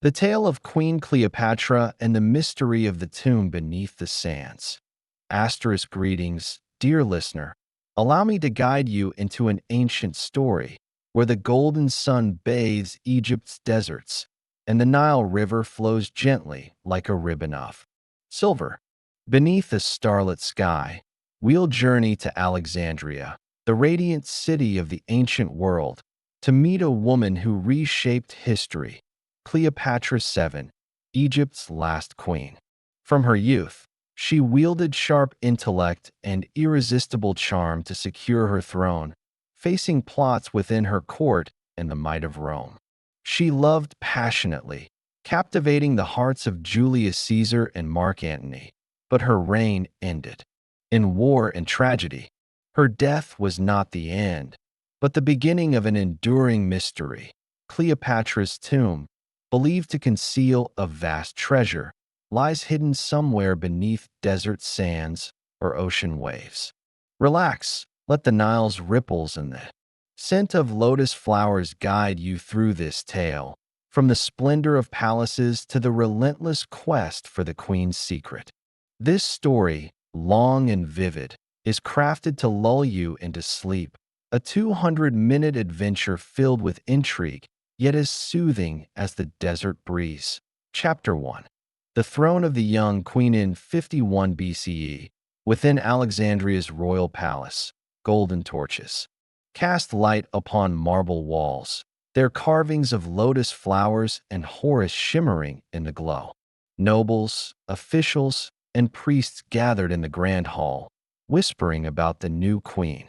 The tale of Queen Cleopatra and the mystery of the tomb beneath the sands. Asterisk greetings, dear listener. Allow me to guide you into an ancient story where the golden sun bathes Egypt's deserts and the Nile River flows gently like a ribbon of silver. Beneath a starlit sky, we'll journey to Alexandria, the radiant city of the ancient world, to meet a woman who reshaped history. Cleopatra VII, Egypt's last queen. From her youth, she wielded sharp intellect and irresistible charm to secure her throne, facing plots within her court and the might of Rome. She loved passionately, captivating the hearts of Julius Caesar and Mark Antony, but her reign ended in war and tragedy. Her death was not the end, but the beginning of an enduring mystery. Cleopatra's tomb, believed to conceal a vast treasure, lies hidden somewhere beneath desert sands or ocean waves. Relax, let the Nile's ripples and the scent of lotus flowers guide you through this tale, from the splendor of palaces to the relentless quest for the queen's secret. This story, long and vivid, is crafted to lull you into sleep, a 200-minute adventure filled with intrigue, yet as soothing as the desert breeze. Chapter 1. The throne of the young queen in 51 BCE, within Alexandria's royal palace. Golden torches cast light upon marble walls, their carvings of lotus flowers and Horus shimmering in the glow. Nobles, officials, and priests gathered in the grand hall, whispering about the new queen.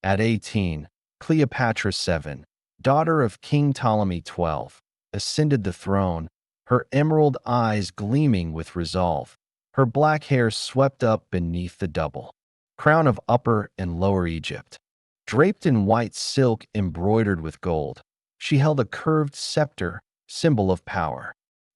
At 18, Cleopatra VII, daughter of King Ptolemy XII, ascended the throne, her emerald eyes gleaming with resolve, her black hair swept up beneath the double crown of Upper and Lower Egypt. Draped in white silk embroidered with gold, she held a curved scepter, symbol of power.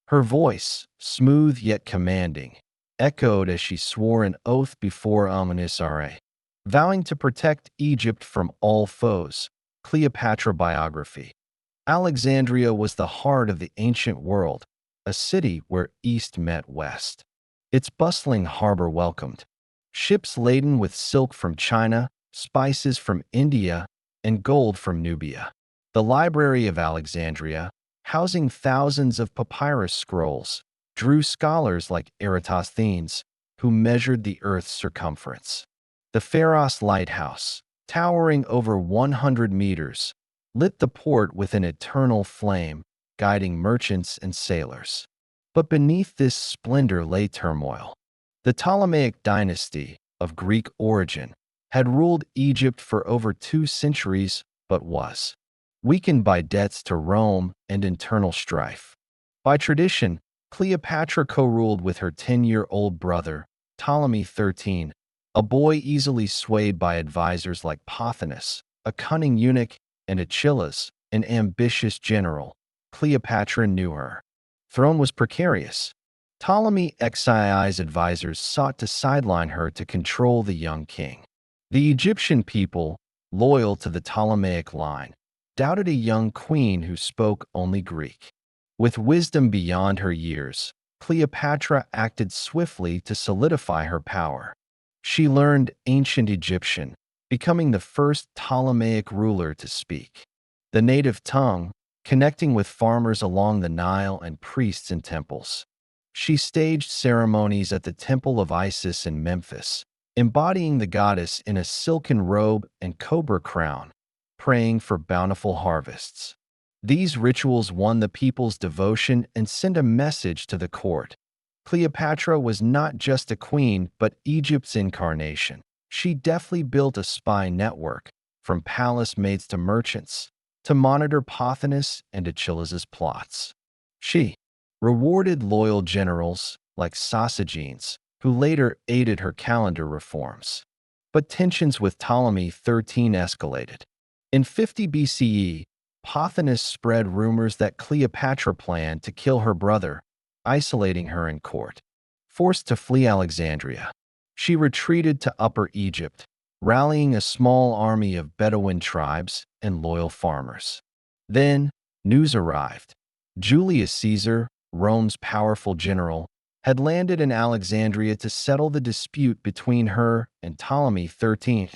Her voice, smooth yet commanding, echoed as she swore an oath before Amenisare, vowing to protect Egypt from all foes. Cleopatra biography. Alexandria was the heart of the ancient world, a city where East met West. Its bustling harbor welcomed ships laden with silk from China, spices from India, and gold from Nubia. The Library of Alexandria, housing thousands of papyrus scrolls, drew scholars like Eratosthenes, who measured the Earth's circumference. The Pharos Lighthouse, towering over 100 meters, lit the port with an eternal flame, guiding merchants and sailors. But beneath this splendor lay turmoil. The Ptolemaic dynasty, of Greek origin, had ruled Egypt for over 2 centuries, but was weakened by debts to Rome and internal strife. By tradition, Cleopatra co-ruled with her 10-year-old brother, Ptolemy XIII, a boy easily swayed by advisors like Pothinus, a cunning eunuch, and Achilles, an ambitious general. Cleopatra knew her throne was precarious. Ptolemy XII's advisors sought to sideline her to control the young king. The Egyptian people, loyal to the Ptolemaic line, doubted a young queen who spoke only Greek. With wisdom beyond her years, Cleopatra acted swiftly to solidify her power. She learned ancient Egyptian, becoming the first Ptolemaic ruler to speak the native tongue, connecting with farmers along the Nile and priests in temples. She staged ceremonies at the Temple of Isis in Memphis, embodying the goddess in a silken robe and cobra crown, praying for bountiful harvests. These rituals won the people's devotion and sent a message to the court. Cleopatra was not just a queen, but Egypt's incarnation. She deftly built a spy network, from palace maids to merchants, to monitor Pothinus and Achilles' plots. She rewarded loyal generals like Sosigenes, who later aided her calendar reforms. But tensions with Ptolemy XIII escalated. In 50 BCE, Pothinus spread rumors that Cleopatra planned to kill her brother, isolating her in court. Forced to flee Alexandria, she retreated to Upper Egypt, rallying a small army of Bedouin tribes and loyal farmers. Then, news arrived. Julius Caesar, Rome's powerful general, had landed in Alexandria to settle the dispute between her and Ptolemy XIII.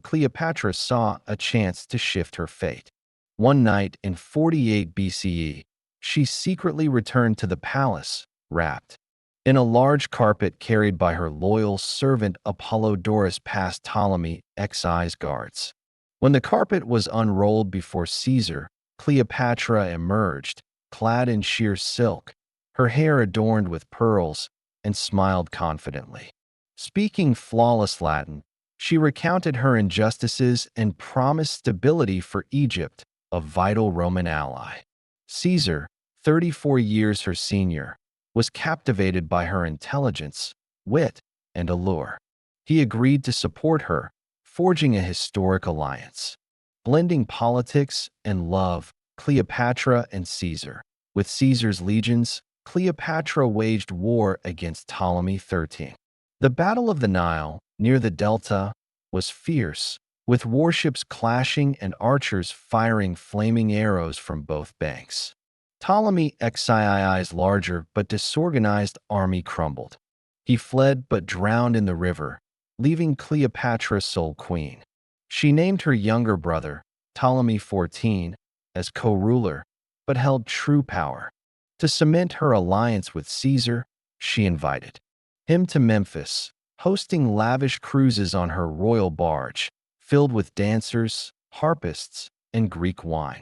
Cleopatra saw a chance to shift her fate. One night in 48 BCE, she secretly returned to the palace, wrapped in a large carpet carried by her loyal servant Apollodorus past Ptolemy Xi's guards. When the carpet was unrolled before Caesar, Cleopatra emerged, clad in sheer silk, her hair adorned with pearls, and smiled confidently. Speaking flawless Latin, she recounted her injustices and promised stability for Egypt, a vital Roman ally. Caesar, 34 years her senior, was captivated by her intelligence, wit, and allure. He agreed to support her, forging a historic alliance. Blending politics and love, Cleopatra and Caesar. With Caesar's legions, Cleopatra waged war against Ptolemy XIII. The Battle of the Nile, near the Delta, was fierce, with warships clashing and archers firing flaming arrows from both banks. Ptolemy Xii's larger but disorganized army crumbled. He fled but drowned in the river, leaving Cleopatra sole queen. She named her younger brother, Ptolemy XIV, as co-ruler, but held true power. To cement her alliance with Caesar, she invited him to Memphis, hosting lavish cruises on her royal barge, filled with dancers, harpists, and Greek wine.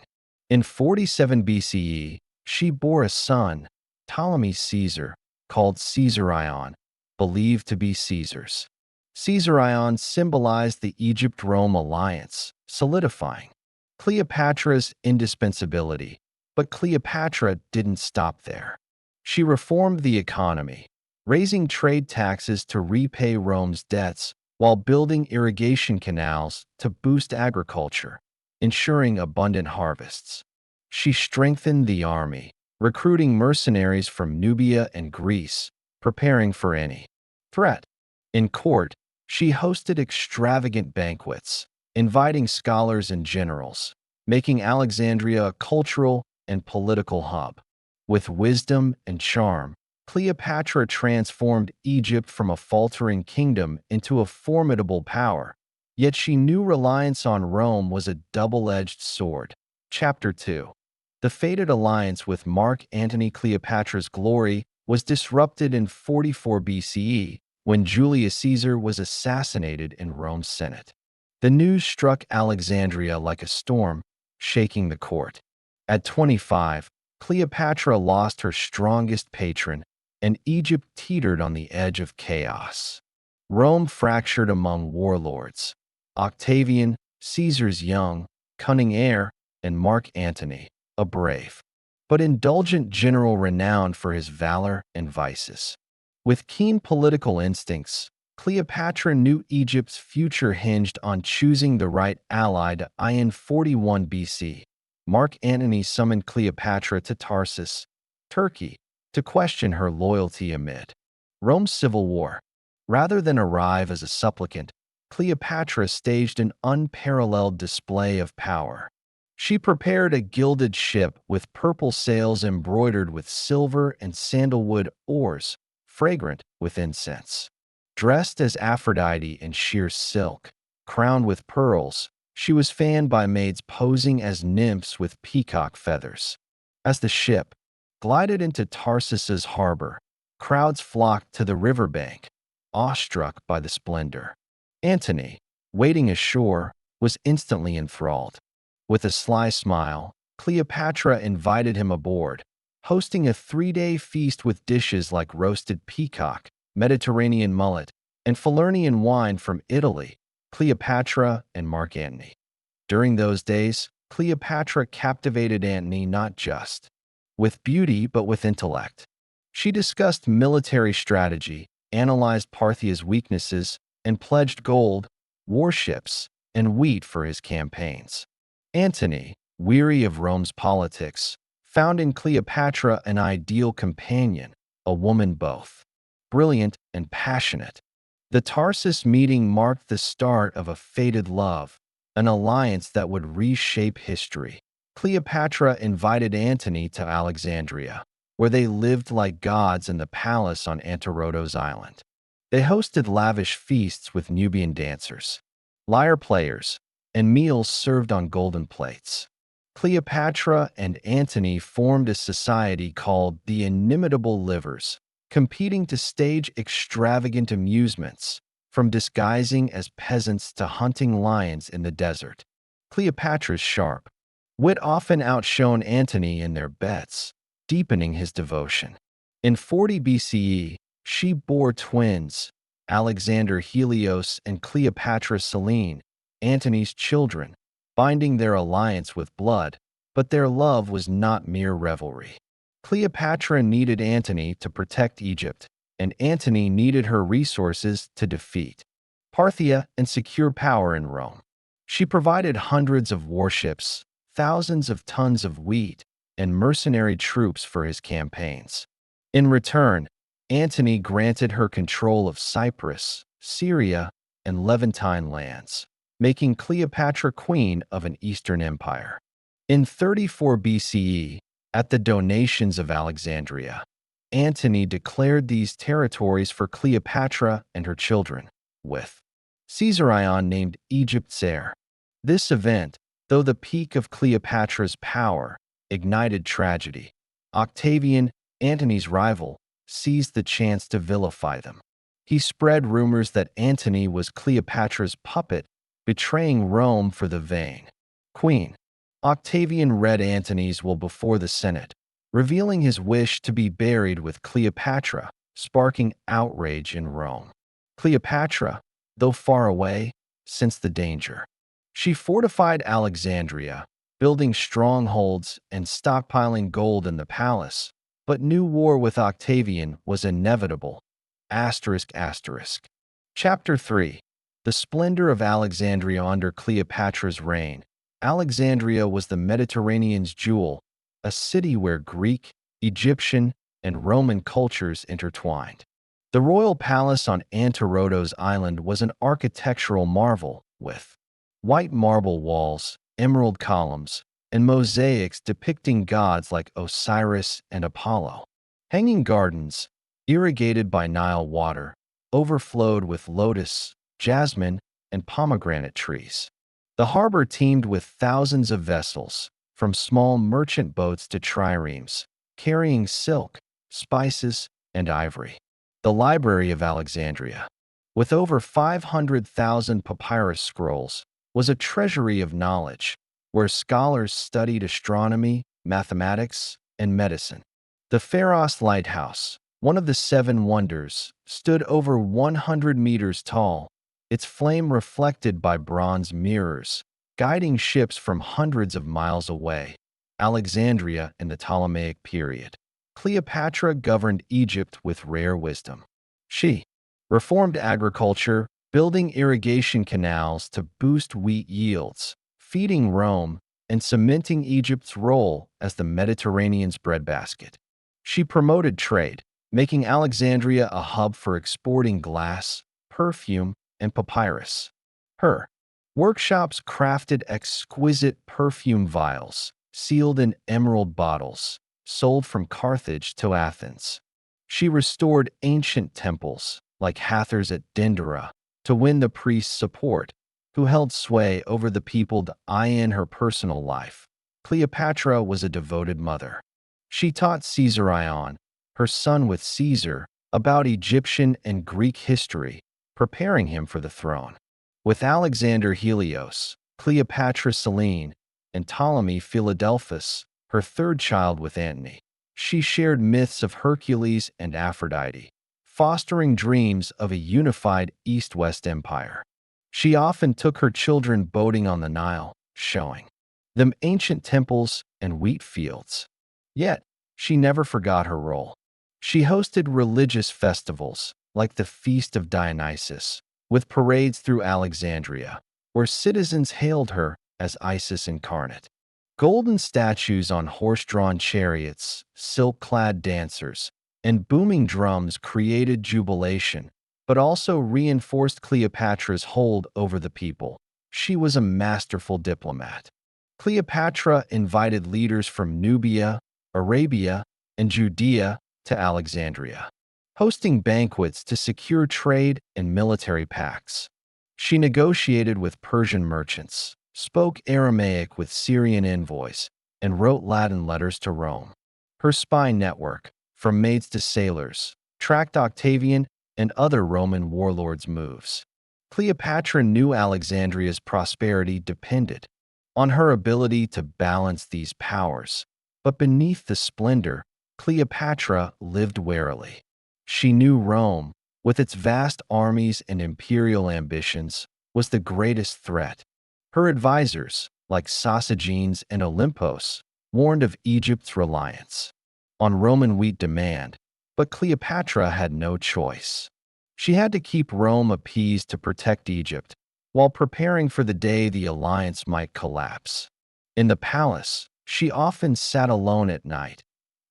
In 47 BCE, she bore a son, Ptolemy Caesar, called Caesarion, believed to be Caesar's. Caesarion symbolized the Egypt-Rome alliance, solidifying Cleopatra's indispensability. But Cleopatra didn't stop there. She reformed the economy, raising trade taxes to repay Rome's debts while building irrigation canals to boost agriculture, ensuring abundant harvests. She strengthened the army, recruiting mercenaries from Nubia and Greece, preparing for any threat. In court, she hosted extravagant banquets, inviting scholars and generals, making Alexandria a cultural and political hub. With wisdom and charm, Cleopatra transformed Egypt from a faltering kingdom into a formidable power, yet she knew reliance on Rome was a double-edged sword. Chapter 2. The fated alliance with Mark Antony. Cleopatra's glory was disrupted in 44 BCE when Julius Caesar was assassinated in Rome's Senate. The news struck Alexandria like a storm, shaking the court. At 25, Cleopatra lost her strongest patron, and Egypt teetered on the edge of chaos. Rome fractured among warlords. Octavian, Caesar's young, cunning heir, and Mark Antony, a brave, but indulgent general renowned for his valor and vices. With keen political instincts, Cleopatra knew Egypt's future hinged on choosing the right ally. In 41 BC, Mark Antony summoned Cleopatra to Tarsus, Turkey, to question her loyalty amid Rome's civil war. Rather than arrive as a supplicant, Cleopatra staged an unparalleled display of power. She prepared a gilded ship with purple sails embroidered with silver and sandalwood oars, fragrant with incense. Dressed as Aphrodite in sheer silk, crowned with pearls, she was fanned by maids posing as nymphs with peacock feathers. As the ship glided into Tarsus's harbor, crowds flocked to the riverbank, awestruck by the splendor. Antony, waiting ashore, was instantly enthralled. With a sly smile, Cleopatra invited him aboard, hosting a 3-day feast with dishes like roasted peacock, Mediterranean mullet, and Falernian wine from Italy. Cleopatra and Mark Antony. During those days, Cleopatra captivated Antony not just with beauty but with intellect. She discussed military strategy, analyzed Parthia's weaknesses, and pledged gold, warships, and wheat for his campaigns. Antony, weary of Rome's politics, found in Cleopatra an ideal companion, a woman both brilliant and passionate. The Tarsus meeting marked the start of a fated love, an alliance that would reshape history. Cleopatra invited Antony to Alexandria, where they lived like gods in the palace on Antirodos Island. They hosted lavish feasts with Nubian dancers, lyre players, and meals served on golden plates. Cleopatra and Antony formed a society called the Inimitable Livers, competing to stage extravagant amusements, from disguising as peasants to hunting lions in the desert. Cleopatra's sharp wit often outshone Antony in their bets, deepening his devotion. In 40 BCE, she bore twins, Alexander Helios and Cleopatra Selene, Antony's children, binding their alliance with blood, but their love was not mere revelry. Cleopatra needed Antony to protect Egypt, and Antony needed her resources to defeat Parthia and secure power in Rome. She provided hundreds of warships, thousands of tons of wheat, and mercenary troops for his campaigns. In return, Antony granted her control of Cyprus, Syria, and Levantine lands, making Cleopatra queen of an Eastern empire. In 34 BCE, at the donations of Alexandria, Antony declared these territories for Cleopatra and her children, with Caesarion named Egypt's heir. This event, though the peak of Cleopatra's power, ignited tragedy. Octavian, Antony's rival, seized the chance to vilify them. He spread rumors that Antony was Cleopatra's puppet, betraying Rome for the vain queen. Octavian read Antony's will before the Senate, revealing his wish to be buried with Cleopatra, sparking outrage in Rome. Cleopatra, though far away, sensed the danger. She fortified Alexandria, building strongholds and stockpiling gold in the palace, but new war with Octavian was inevitable. Chapter 3. The splendor of Alexandria under Cleopatra's reign. Alexandria was the Mediterranean's jewel, a city where Greek, Egyptian, and Roman cultures intertwined. The royal palace on Antirodos Island was an architectural marvel, with white marble walls, emerald columns, and mosaics depicting gods like Osiris and Apollo. Hanging gardens, irrigated by Nile water, overflowed with lotus, jasmine, and pomegranate trees. The harbor teemed with thousands of vessels, from small merchant boats to triremes, carrying silk, spices, and ivory. The Library of Alexandria, with over 500,000 papyrus scrolls, was a treasury of knowledge, where scholars studied astronomy, mathematics, and medicine. The Pharos Lighthouse, one of the seven wonders, stood over 100 meters tall, its flame reflected by bronze mirrors, guiding ships from hundreds of miles away. Alexandria in the Ptolemaic period. Cleopatra governed Egypt with rare wisdom. She reformed agriculture, building irrigation canals to boost wheat yields, feeding Rome, and cementing Egypt's role as the Mediterranean's breadbasket. She promoted trade, making Alexandria a hub for exporting glass, perfume, and papyrus. Her workshops crafted exquisite perfume vials, sealed in emerald bottles, sold from Carthage to Athens. She restored ancient temples, like Hathor's at Dendera, to win the priests' support, who held sway over the people in her personal life. Cleopatra was a devoted mother. She taught Caesarion, her son with Caesar, about Egyptian and Greek history, preparing him for the throne. With Alexander Helios, Cleopatra Selene, and Ptolemy Philadelphus, her third child with Antony, she shared myths of Hercules and Aphrodite, fostering dreams of a unified East-West empire. She often took her children boating on the Nile, showing them ancient temples and wheat fields. Yet, she never forgot her role. She hosted religious festivals, like the Feast of Dionysus, with parades through Alexandria, where citizens hailed her as Isis incarnate. Golden statues on horse-drawn chariots, silk-clad dancers, and booming drums created jubilation, but also reinforced Cleopatra's hold over the people. She was a masterful diplomat. Cleopatra invited leaders from Nubia, Arabia, and Judea to Alexandria, hosting banquets to secure trade and military pacts. She negotiated with Persian merchants, spoke Aramaic with Syrian envoys, and wrote Latin letters to Rome. Her spy network, from maids to sailors, tracked Octavian and other Roman warlords' moves. Cleopatra knew Alexandria's prosperity depended on her ability to balance these powers. But beneath the splendor, Cleopatra lived warily. She knew Rome, with its vast armies and imperial ambitions, was the greatest threat. Her advisors, like Sosigenes and Olympos, warned of Egypt's reliance on Roman wheat demand, but Cleopatra had no choice. She had to keep Rome appeased to protect Egypt, while preparing for the day the alliance might collapse. In the palace, she often sat alone at night,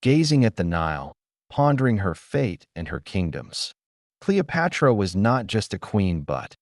gazing at the Nile, pondering her fate and her kingdoms. Cleopatra was not just a queen but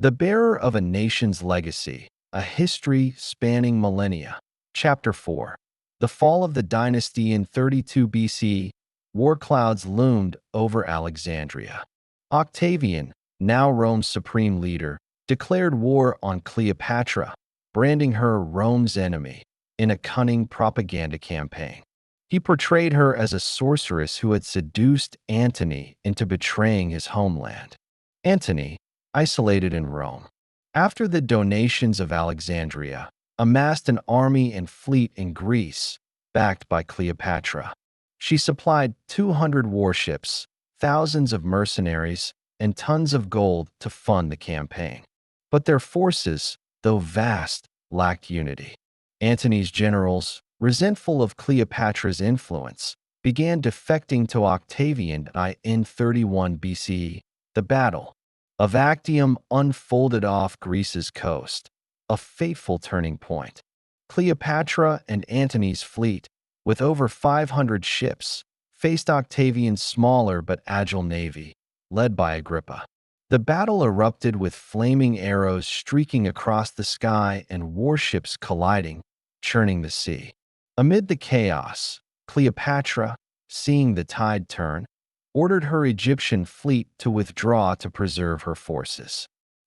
the bearer of a nation's legacy, a history spanning millennia. Chapter 4. The fall of the dynasty in 32 BC. War clouds loomed over Alexandria. Octavian, now Rome's supreme leader, declared war on Cleopatra, branding her Rome's enemy in a cunning propaganda campaign. He portrayed her as a sorceress who had seduced Antony into betraying his homeland. Antony, isolated in Rome, after the donations of Alexandria, amassed an army and fleet in Greece, backed by Cleopatra. She supplied 200 warships, thousands of mercenaries, and tons of gold to fund the campaign. But their forces, though vast, lacked unity. Antony's generals, resentful of Cleopatra's influence, began defecting to Octavian in 31 BCE. The Battle of Actium unfolded off Greece's coast, a fateful turning point. Cleopatra and Antony's fleet, with over 500 ships, faced Octavian's smaller but agile navy, led by Agrippa. The battle erupted with flaming arrows streaking across the sky and warships colliding, churning the sea. Amid the chaos, Cleopatra, seeing the tide turn, ordered her Egyptian fleet to withdraw to preserve her forces.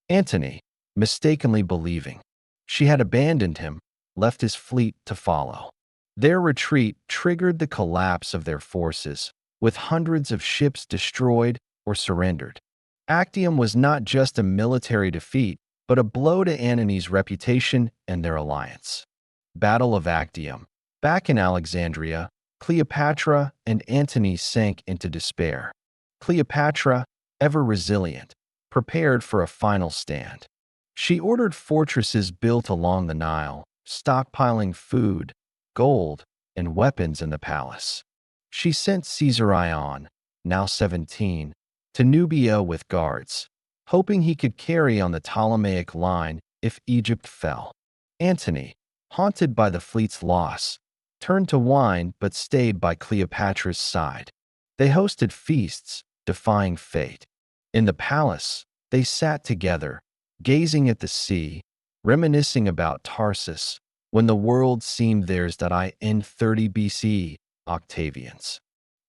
Antony, mistakenly believing she had abandoned him, left his fleet to follow. Their retreat triggered the collapse of their forces, with hundreds of ships destroyed or surrendered. Actium was not just a military defeat, but a blow to Antony's reputation and their alliance. Battle of Actium. Back in Alexandria, Cleopatra and Antony sank into despair. Cleopatra, ever resilient, prepared for a final stand. She ordered fortresses built along the Nile, stockpiling food, gold, and weapons in the palace. She sent Caesarion, now 17, to Nubia with guards, hoping he could carry on the Ptolemaic line if Egypt fell. Antony, haunted by the fleet's loss, turned to wine but stayed by Cleopatra's side. They hosted feasts, defying fate. In the palace, they sat together, gazing at the sea, reminiscing about Tarsus, when the world seemed theirs. In 30 BC, Octavian's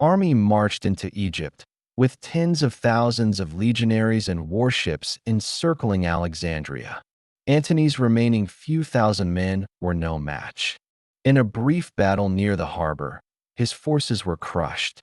army marched into Egypt, with tens of thousands of legionaries and warships encircling Alexandria. Antony's remaining few thousand men were no match. In a brief battle near the harbor, his forces were crushed.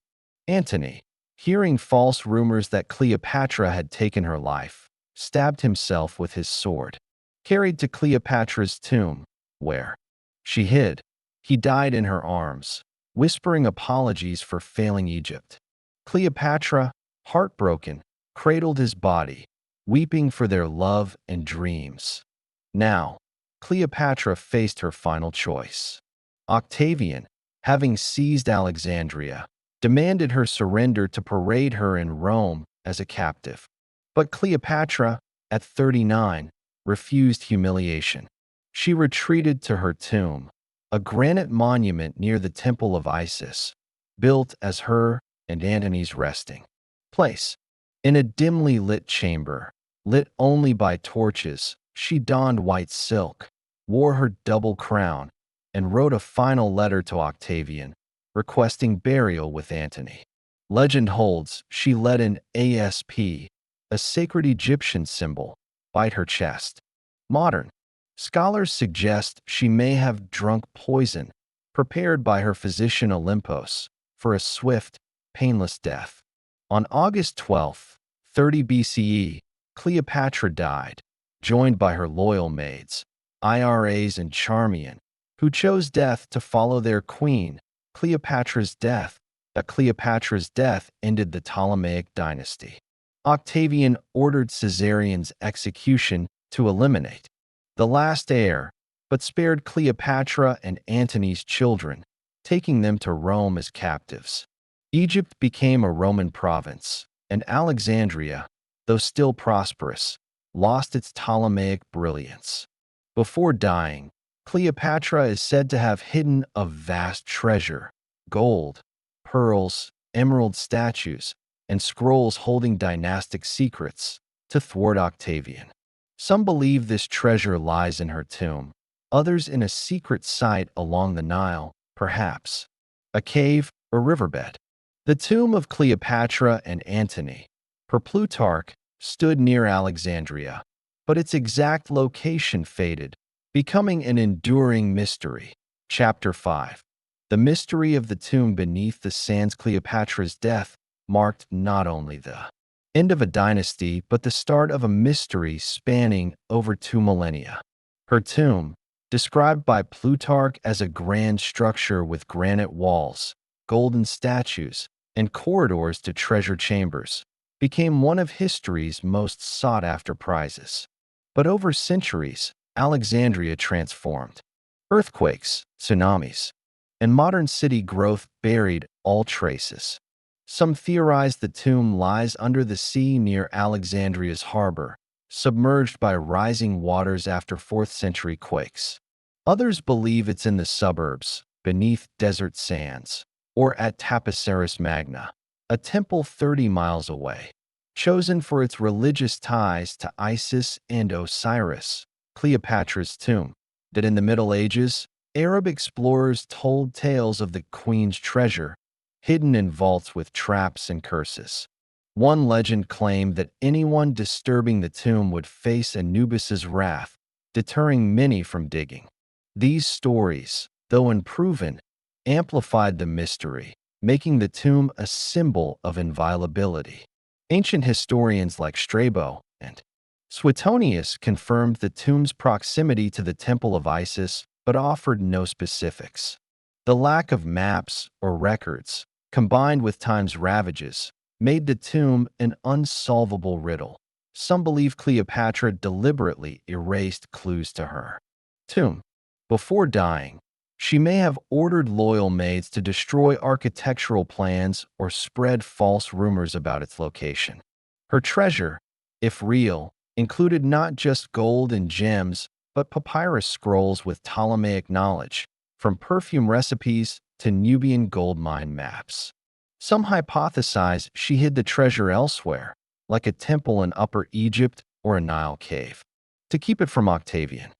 Antony, hearing false rumors that Cleopatra had taken her life, stabbed himself with his sword. Carried to Cleopatra's tomb, where she hid, he died in her arms, whispering apologies for failing Egypt. Cleopatra, heartbroken, cradled his body, weeping for their love and dreams. Now, Cleopatra faced her final choice. Octavian, having seized Alexandria, demanded her surrender to parade her in Rome as a captive. But Cleopatra, at 39, refused humiliation. She retreated to her tomb, a granite monument near the Temple of Isis, built as her and Antony's resting place. In a dimly lit chamber, lit only by torches, she donned white silk, wore her double crown, and wrote a final letter to Octavian, requesting burial with Antony. Legend holds she let an asp, a sacred Egyptian symbol, bite her chest. Modern scholars suggest she may have drunk poison prepared by her physician Olympos for a swift, painless death. On August 12, 30 BCE, Cleopatra died, joined by her loyal maids, Iras and Charmian, who chose death to follow their queen. Cleopatra's death ended the Ptolemaic dynasty. Octavian ordered Caesarion's execution to eliminate the last heir, but spared Cleopatra and Antony's children, taking them to Rome as captives. Egypt became a Roman province, and Alexandria, though still prosperous, lost its Ptolemaic brilliance. Before dying, Cleopatra is said to have hidden a vast treasure: gold, pearls, emerald statues, and scrolls holding dynastic secrets to thwart Octavian. Some believe this treasure lies in her tomb, others in a secret site along the Nile, perhaps a cave or riverbed. The tomb of Cleopatra and Antony, per Plutarch, stood near Alexandria, but its exact location faded, becoming an enduring mystery. Chapter 5. The mystery of the tomb beneath the sands. Cleopatra's death marked not only the end of a dynasty but the start of a mystery spanning over 2 millennia. Her tomb, described by Plutarch as a grand structure with granite walls, golden statues, and corridors to treasure chambers, became one of history's most sought-after prizes. But over centuries, Alexandria transformed. Earthquakes, tsunamis, and modern city growth buried all traces. Some theorize the tomb lies under the sea near Alexandria's harbor, submerged by rising waters after 4th century quakes. Others believe it's in the suburbs, beneath desert sands, or at Tapiceris Magna, a temple 30 miles away, chosen for its religious ties to Isis and Osiris. Cleopatra's tomb. That in the Middle Ages, Arab explorers told tales of the queen's treasure, hidden in vaults with traps and curses. One legend claimed that anyone disturbing the tomb would face Anubis's wrath, deterring many from digging. These stories, though unproven, amplified the mystery, making the tomb a symbol of inviolability. Ancient historians like Strabo and Suetonius confirmed the tomb's proximity to the Temple of Isis, but offered no specifics. The lack of maps or records, combined with time's ravages, made the tomb an unsolvable riddle. Some believe Cleopatra deliberately erased clues to her tomb. Before dying, she may have ordered loyal maids to destroy architectural plans or spread false rumors about its location. Her treasure, if real, included not just gold and gems, but papyrus scrolls with Ptolemaic knowledge, from perfume recipes to Nubian gold mine maps. Some hypothesize she hid the treasure elsewhere, like a temple in Upper Egypt or a Nile cave, to keep it from Octavian.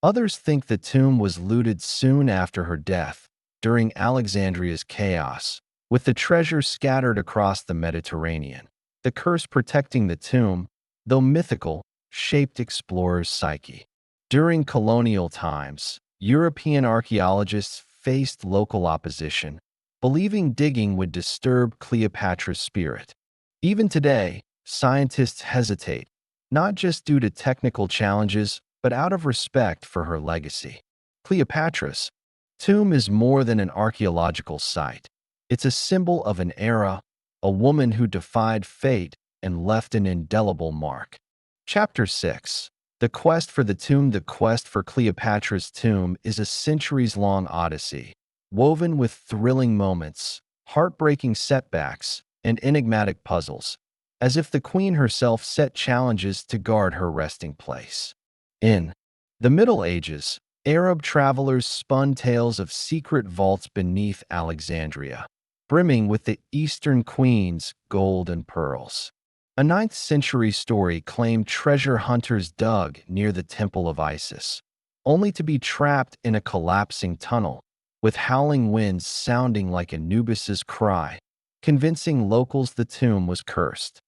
Others think the tomb was looted soon after her death, during Alexandria's chaos, with the treasure scattered across the Mediterranean. The curse protecting the tomb, though mythical, shaped explorers' psyche. During colonial times, European archaeologists faced local opposition, believing digging would disturb Cleopatra's spirit. Even today, scientists hesitate, not just due to technical challenges, but out of respect for her legacy. Cleopatra's tomb is more than an archaeological site. It's a symbol of an era, a woman who defied fate and left an indelible mark. Chapter 6. The Quest for the Tomb. The quest for Cleopatra's tomb is a centuries-long odyssey, woven with thrilling moments, heartbreaking setbacks, and enigmatic puzzles, as if the queen herself set challenges to guard her resting place. In the Middle Ages, Arab travelers spun tales of secret vaults beneath Alexandria, brimming with the Eastern queen's gold and pearls. A 9th century story claimed treasure hunters dug near the Temple of Isis, only to be trapped in a collapsing tunnel, with howling winds sounding like Anubis's cry, convincing locals the tomb was cursed.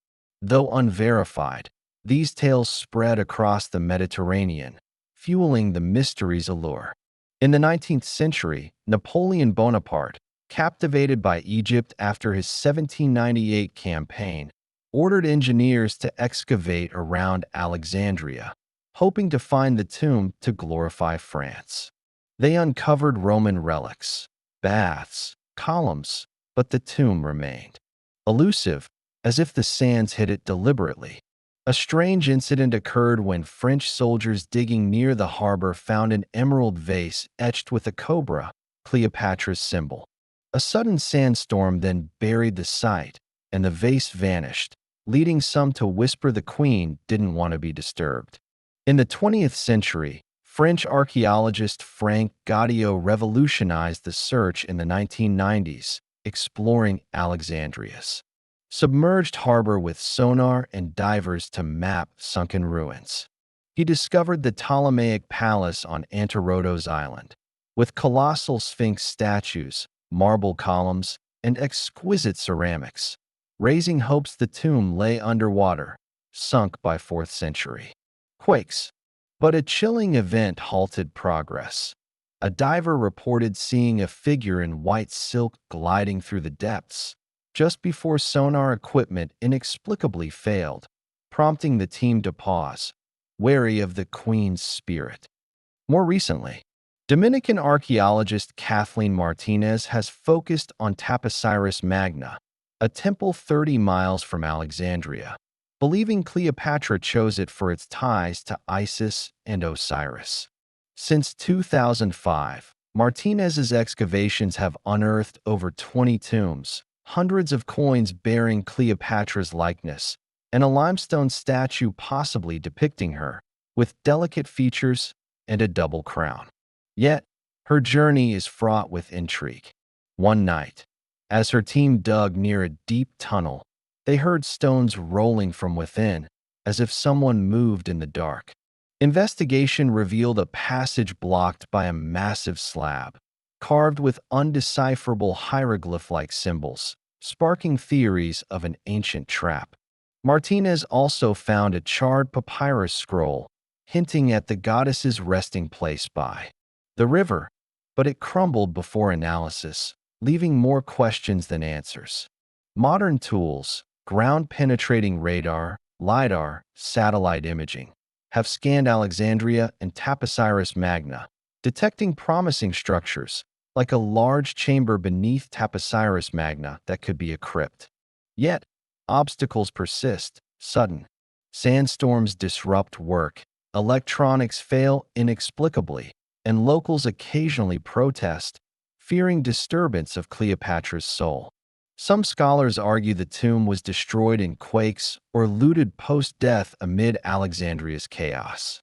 Though unverified, these tales spread across the Mediterranean, fueling the mystery's allure. In the 19th century, Napoleon Bonaparte, captivated by Egypt after his 1798 campaign, ordered engineers to excavate around Alexandria, hoping to find the tomb to glorify France. They uncovered Roman relics, baths, columns, but the tomb remained elusive, as if the sands hid it deliberately. A strange incident occurred when French soldiers digging near the harbor found an emerald vase etched with a cobra, Cleopatra's symbol. A sudden sandstorm then buried the site, and the vase vanished, leading some to whisper the queen didn't want to be disturbed. In the 20th century, French archaeologist Frank Gaudiot revolutionized the search in the 1990s, exploring Alexandria's submerged harbor with sonar and divers to map sunken ruins. He discovered the Ptolemaic palace on Antirodos Island, with colossal sphinx statues, marble columns, and exquisite ceramics, raising hopes the tomb lay underwater, sunk by 4th century quakes. But a chilling event halted progress. A diver reported seeing a figure in white silk gliding through the depths, just before sonar equipment inexplicably failed, prompting the team to pause, wary of the queen's spirit. More recently, Dominican archaeologist Kathleen Martinez has focused on Taposiris Magna, a temple 30 miles from Alexandria, believing Cleopatra chose it for its ties to Isis and Osiris. Since 2005, Martinez's excavations have unearthed over 20 tombs, hundreds of coins bearing Cleopatra's likeness, and a limestone statue possibly depicting her, with delicate features and a double crown. Yet, her journey is fraught with intrigue. One night, as her team dug near a deep tunnel, they heard stones rolling from within, as if someone moved in the dark. Investigation revealed a passage blocked by a massive slab, carved with undecipherable hieroglyph-like symbols, sparking theories of an ancient trap. Martinez also found a charred papyrus scroll, hinting at the goddess's resting place by the river, but it crumbled before analysis, leaving more questions than answers. Modern tools, ground-penetrating radar, LiDAR, satellite imaging, have scanned Alexandria and Taposiris Magna, detecting promising structures, like a large chamber beneath Taposiris Magna that could be a crypt. Yet, obstacles persist. Sudden sandstorms disrupt work, electronics fail inexplicably, and locals occasionally protest, fearing disturbance of Cleopatra's soul. Some scholars argue the tomb was destroyed in quakes or looted post-death amid Alexandria's chaos.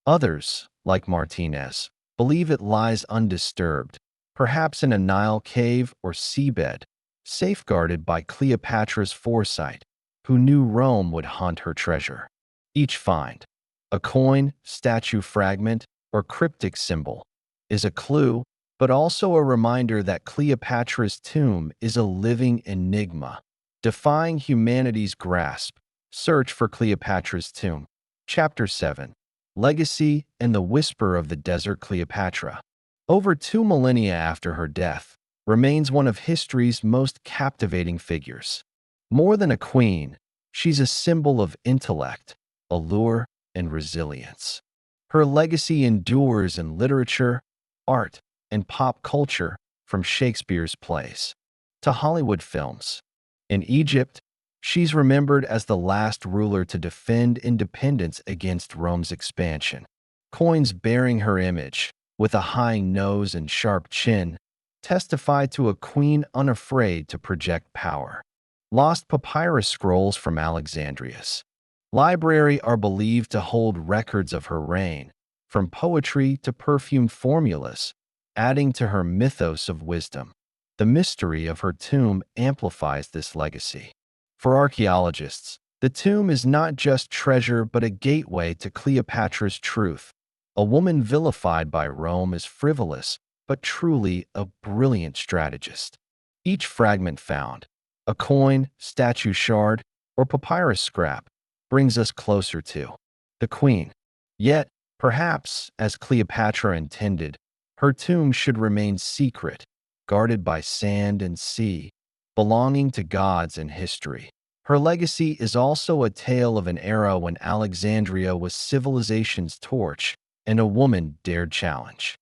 Others, like Martinez, believe it lies undisturbed, perhaps in a Nile cave or seabed, safeguarded by Cleopatra's foresight, who knew Rome would hunt her treasure. Each find, a coin, statue fragment, or cryptic symbol, is a clue, but also a reminder that Cleopatra's tomb is a living enigma, defying humanity's grasp. Search for Cleopatra's tomb. Chapter 7. Legacy and the Whisper of the Desert. Cleopatra, over 2 millennia after her death, remains one of history's most captivating figures. More than a queen, she's a symbol of intellect, allure, and resilience. Her legacy endures in literature, art, and pop culture, from Shakespeare's plays to Hollywood films. In Egypt, she's remembered as the last ruler to defend independence against Rome's expansion. Coins bearing her image, with a high nose and sharp chin, testify to a queen unafraid to project power. Lost papyrus scrolls from Alexandria's library are believed to hold records of her reign, from poetry to perfume formulas, adding to her mythos of wisdom. The mystery of her tomb amplifies this legacy. For archaeologists, the tomb is not just treasure but a gateway to Cleopatra's truth, a woman vilified by Rome as frivolous, but truly a brilliant strategist. Each fragment found, a coin, statue shard, or papyrus scrap, brings us closer to the queen. Yet, perhaps, as Cleopatra intended, her tomb should remain secret, guarded by sand and sea, belonging to gods and history. Her legacy is also a tale of an era when Alexandria was civilization's torch and a woman dared challenge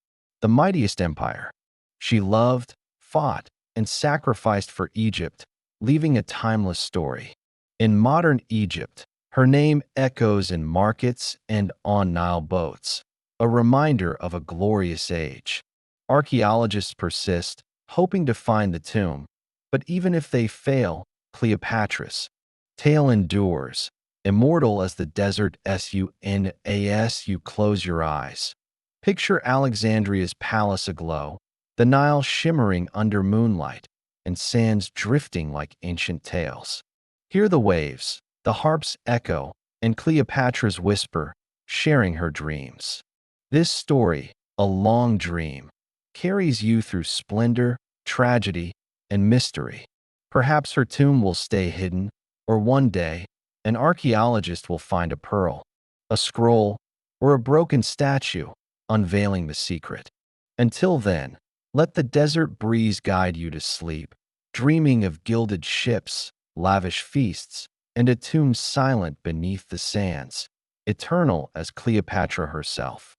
the mightiest empire. She loved, fought, and sacrificed for Egypt, leaving a timeless story. In modern Egypt, her name echoes in markets and on Nile boats, a reminder of a glorious age. Archaeologists persist, hoping to find the tomb, but even if they fail, Cleopatra's tale endures, immortal as the desert sunas you close your eyes. Picture Alexandria's palace aglow, the Nile shimmering under moonlight, and sands drifting like ancient tales. Hear the waves, the harp's echo, and Cleopatra's whisper, sharing her dreams. This story, a long dream, carries you through splendor, tragedy, and mystery. Perhaps her tomb will stay hidden, or one day, an archaeologist will find a pearl, a scroll, or a broken statue, unveiling the secret. Until then, let the desert breeze guide you to sleep, dreaming of gilded ships, lavish feasts, and a tomb silent beneath the sands, eternal as Cleopatra herself.